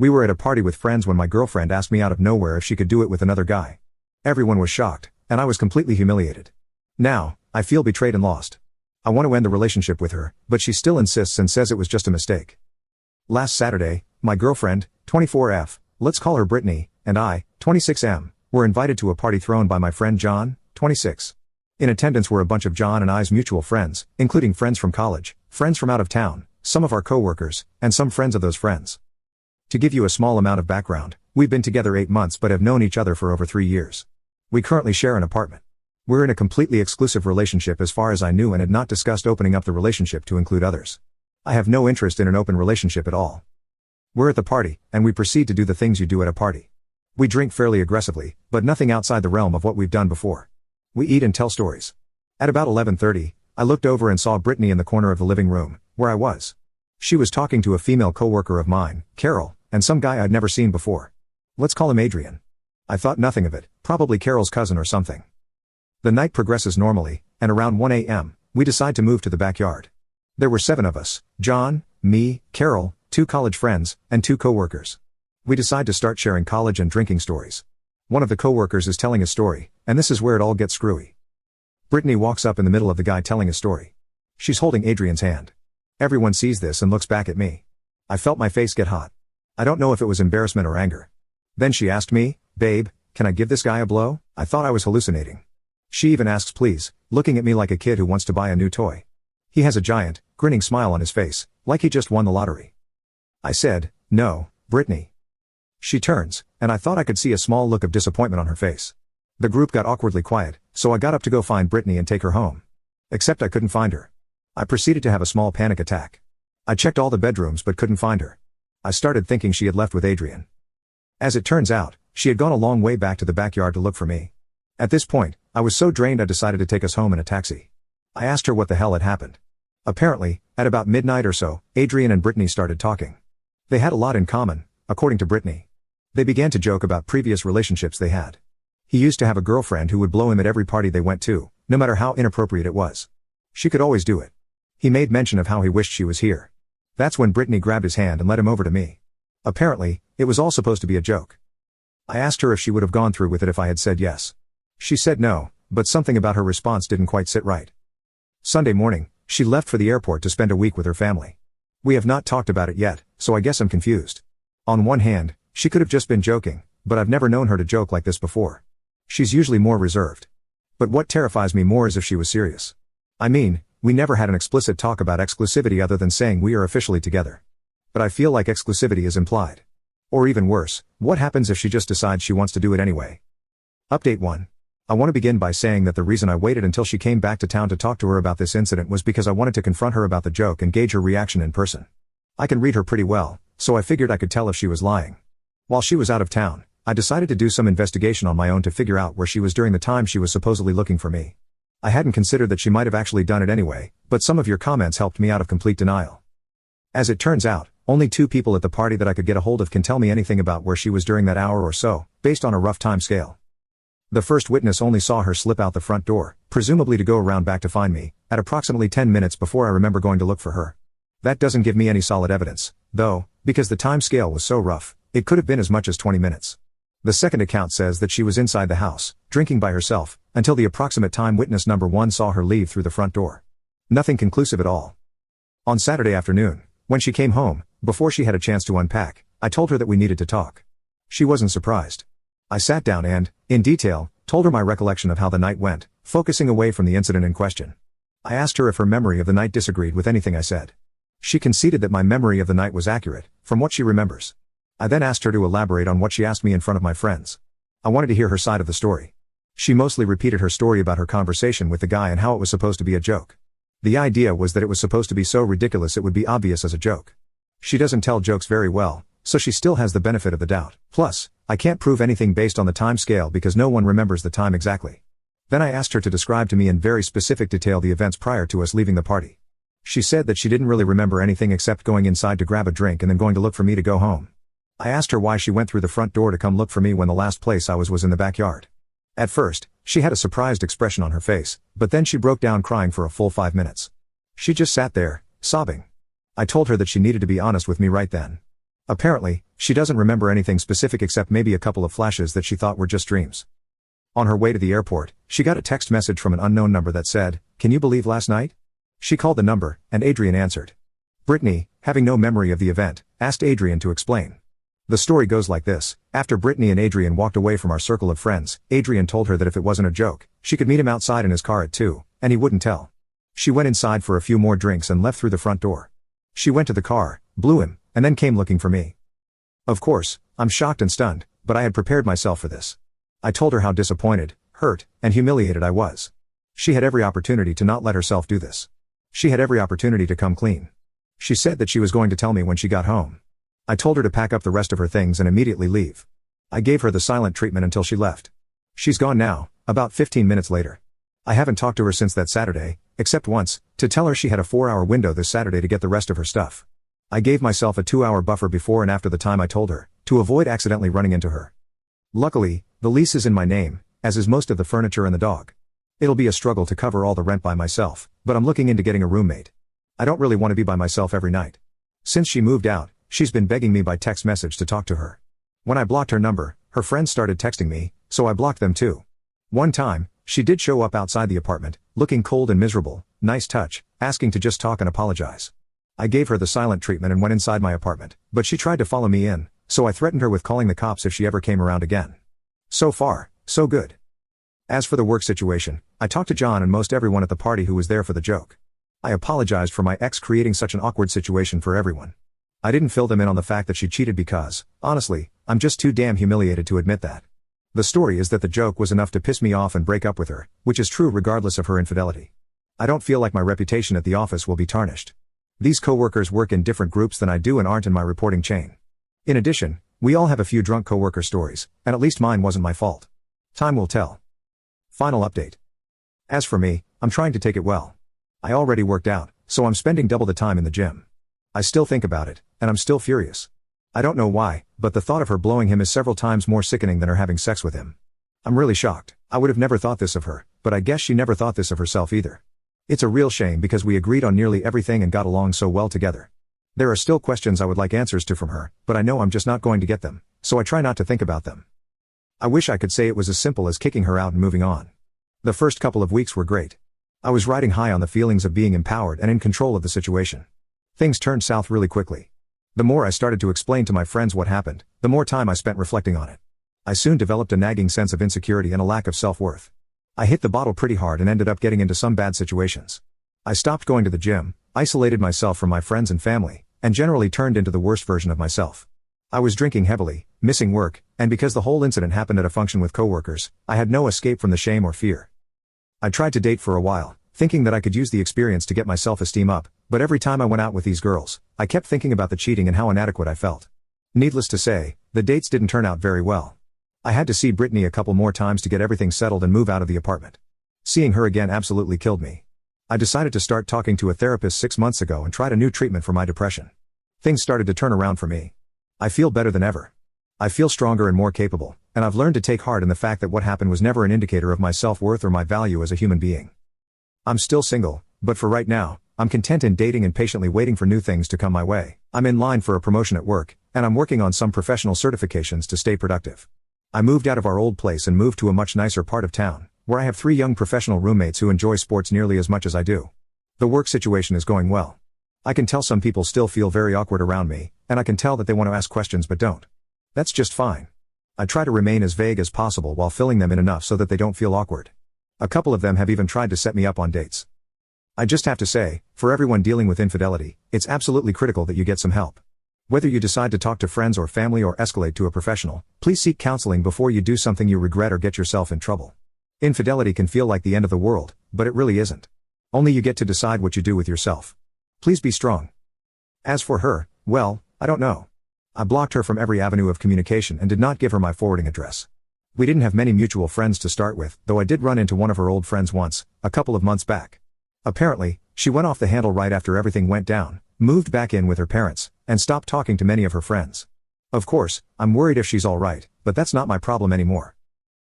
We were at a party with friends when my girlfriend asked me out of nowhere if she could do it with another guy. Everyone was shocked, and I was completely humiliated. Now, I feel betrayed and lost. I want to end the relationship with her, but she still insists and says it was just a mistake. Last Saturday, my girlfriend, 24F, let's call her Brittany, and I, 26M, were invited to a party thrown by my friend John, 26. In attendance were a bunch of John and I's mutual friends, including friends from college, friends from out of town, some of our co-workers, and some friends of those friends. To give you a small amount of background, we've been together 8 months but have known each other for over 3 years. We currently share an apartment. We're in a completely exclusive relationship as far as I knew and had not discussed opening up the relationship to include others. I have no interest in an open relationship at all. We're at the party, and we proceed to do the things you do at a party. We drink fairly aggressively, but nothing outside the realm of what we've done before. We eat and tell stories. At about 11:30, I looked over and saw Brittany in the corner of the living room, where I was. She was talking to a female coworker of mine, Carol, and some guy I'd never seen before. Let's call him Adrian. I thought nothing of it, probably Carol's cousin or something. The night progresses normally, and around 1 a.m., we decide to move to the backyard. There were 7 of us, John, me, Carol, 2 college friends, and 2 coworkers. We decide to start sharing college and drinking stories. One of the coworkers is telling a story, and this is where it all gets screwy. Brittany walks up in the middle of the guy telling a story. She's holding Adrian's hand. Everyone sees this and looks back at me. I felt my face get hot. I don't know if it was embarrassment or anger. Then she asked me, "Babe, can I give this guy a blow?" I thought I was hallucinating. She even asks please, looking at me like a kid who wants to buy a new toy. He has a giant, grinning smile on his face, like he just won the lottery. I said, "No, Brittany." She turns, and I thought I could see a small look of disappointment on her face. The group got awkwardly quiet, so I got up to go find Brittany and take her home. Except I couldn't find her. I proceeded to have a small panic attack. I checked all the bedrooms but couldn't find her. I started thinking she had left with Adrian. As it turns out, she had gone a long way back to the backyard to look for me. At this point, I was so drained I decided to take us home in a taxi. I asked her what the hell had happened. Apparently, at about midnight or so, Adrian and Brittany started talking. They had a lot in common, according to Brittany. They began to joke about previous relationships they had. He used to have a girlfriend who would blow him at every party they went to, no matter how inappropriate it was. She could always do it. He made mention of how he wished she was here. That's when Brittany grabbed his hand and led him over to me. Apparently, it was all supposed to be a joke. I asked her if she would have gone through with it if I had said yes. She said no, but something about her response didn't quite sit right. Sunday morning, she left for the airport to spend a week with her family. We have not talked about it yet, so I guess I'm confused. On one hand, she could have just been joking, but I've never known her to joke like this before. She's usually more reserved. But what terrifies me more is if she was serious. I mean, we never had an explicit talk about exclusivity other than saying we are officially together. But I feel like exclusivity is implied. Or even worse, what happens if she just decides she wants to do it anyway? Update 1. I want to begin by saying that the reason I waited until she came back to town to talk to her about this incident was because I wanted to confront her about the joke and gauge her reaction in person. I can read her pretty well, so I figured I could tell if she was lying. While she was out of town, I decided to do some investigation on my own to figure out where she was during the time she was supposedly looking for me. I hadn't considered that she might have actually done it anyway, but some of your comments helped me out of complete denial. As it turns out, only 2 people at the party that I could get a hold of can tell me anything about where she was during that hour or so, based on a rough time scale. The first witness only saw her slip out the front door, presumably to go around back to find me, at approximately 10 minutes before I remember going to look for her. That doesn't give me any solid evidence, though, because the time scale was so rough, it could have been as much as 20 minutes. The second account says that she was inside the house, drinking by herself, until the approximate time witness number 1 saw her leave through the front door. Nothing conclusive at all. On Saturday afternoon, when she came home, before she had a chance to unpack, I told her that we needed to talk. She wasn't surprised. I sat down and, in detail, told her my recollection of how the night went, focusing away from the incident in question. I asked her if her memory of the night disagreed with anything I said. She conceded that my memory of the night was accurate, from what she remembers. I then asked her to elaborate on what she asked me in front of my friends. I wanted to hear her side of the story. She mostly repeated her story about her conversation with the guy and how it was supposed to be a joke. The idea was that it was supposed to be so ridiculous it would be obvious as a joke. She doesn't tell jokes very well, so she still has the benefit of the doubt. Plus, I can't prove anything based on the time scale because no one remembers the time exactly. Then I asked her to describe to me in very specific detail the events prior to us leaving the party. She said that she didn't really remember anything except going inside to grab a drink and then going to look for me to go home. I asked her why she went through the front door to come look for me when the last place I was in the backyard. At first, she had a surprised expression on her face, but then she broke down crying for a full 5 minutes. She just sat there, sobbing. I told her that she needed to be honest with me right then. Apparently, She doesn't remember anything specific except maybe a couple of flashes that she thought were just dreams. On her way to the airport, she got a text message from an unknown number that said, "Can you believe last night?" She called the number, and Adrian answered. Brittany, having no memory of the event, asked Adrian to explain. The story goes like this. After Brittany and Adrian walked away from our circle of friends, Adrian told her that if it wasn't a joke, she could meet him outside in his car at 2, and he wouldn't tell. She went inside for a few more drinks and left through the front door. She went to the car, blew him, and then came looking for me. Of course, I'm shocked and stunned, but I had prepared myself for this. I told her how disappointed, hurt, and humiliated I was. She had every opportunity to not let herself do this. She had every opportunity to come clean. She said that she was going to tell me when she got home. I told her to pack up the rest of her things and immediately leave. I gave her the silent treatment until she left. She's gone now, about 15 minutes later. I haven't talked to her since that Saturday, except once, to tell her she had a 4-hour window this Saturday to get the rest of her stuff. I gave myself a 2-hour buffer before and after the time I told her, to avoid accidentally running into her. Luckily, the lease is in my name, as is most of the furniture and the dog. It'll be a struggle to cover all the rent by myself, but I'm looking into getting a roommate. I don't really want to be by myself every night. Since she moved out, she's been begging me by text message to talk to her. When I blocked her number, her friends started texting me, so I blocked them too. One time, she did show up outside the apartment, looking cold and miserable, nice touch, asking to just talk and apologize. I gave her the silent treatment and went inside my apartment, but she tried to follow me in, so I threatened her with calling the cops if she ever came around again. So far, so good. As for the work situation, I talked to John and most everyone at the party who was there for the joke. I apologized for my ex creating such an awkward situation for everyone. I didn't fill them in on the fact that she cheated because, honestly, I'm just too damn humiliated to admit that. The story is that the joke was enough to piss me off and break up with her, which is true regardless of her infidelity. I don't feel like my reputation at the office will be tarnished. These coworkers work in different groups than I do and aren't in my reporting chain. In addition, we all have a few drunk coworker stories, and at least mine wasn't my fault. Time will tell. Final update. As for me, I'm trying to take it well. I already worked out, so I'm spending double the time in the gym. I still think about it, and I'm still furious. I don't know why, but the thought of her blowing him is several times more sickening than her having sex with him. I'm really shocked. I would have never thought this of her, but I guess she never thought this of herself either. It's a real shame because we agreed on nearly everything and got along so well together. There are still questions I would like answers to from her, but I know I'm just not going to get them, so I try not to think about them. I wish I could say it was as simple as kicking her out and moving on. The first couple of weeks were great. I was riding high on the feelings of being empowered and in control of the situation. Things turned south really quickly. The more I started to explain to my friends what happened, the more time I spent reflecting on it. I soon developed a nagging sense of insecurity and a lack of self-worth. I hit the bottle pretty hard and ended up getting into some bad situations. I stopped going to the gym, isolated myself from my friends and family, and generally turned into the worst version of myself. I was drinking heavily, missing work, and because the whole incident happened at a function with coworkers, I had no escape from the shame or fear. I tried to date for a while, thinking that I could use the experience to get my self-esteem up, but every time I went out with these girls, I kept thinking about the cheating and how inadequate I felt. Needless to say, the dates didn't turn out very well. I had to see Brittany a couple more times to get everything settled and move out of the apartment. Seeing her again absolutely killed me. I decided to start talking to a therapist 6 months ago and tried a new treatment for my depression. Things started to turn around for me. I feel better than ever. I feel stronger and more capable, and I've learned to take heart in the fact that what happened was never an indicator of my self-worth or my value as a human being. I'm still single, but for right now, I'm content in dating and patiently waiting for new things to come my way. I'm in line for a promotion at work, and I'm working on some professional certifications to stay productive. I moved out of our old place and moved to a much nicer part of town, where I have 3 young professional roommates who enjoy sports nearly as much as I do. The work situation is going well. I can tell some people still feel very awkward around me, and I can tell that they want to ask questions but don't. That's just fine. I try to remain as vague as possible while filling them in enough so that they don't feel awkward. A couple of them have even tried to set me up on dates. I just have to say, for everyone dealing with infidelity, it's absolutely critical that you get some help. Whether you decide to talk to friends or family or escalate to a professional, please seek counseling before you do something you regret or get yourself in trouble. Infidelity can feel like the end of the world, but it really isn't. Only you get to decide what you do with yourself. Please be strong. As for her, well, I don't know. I blocked her from every avenue of communication and did not give her my forwarding address. We didn't have many mutual friends to start with, though I did run into one of her old friends once, a couple of months back. Apparently, she went off the handle right after everything went down, moved back in with her parents, and stopped talking to many of her friends. Of course, I'm worried if she's alright, but that's not my problem anymore.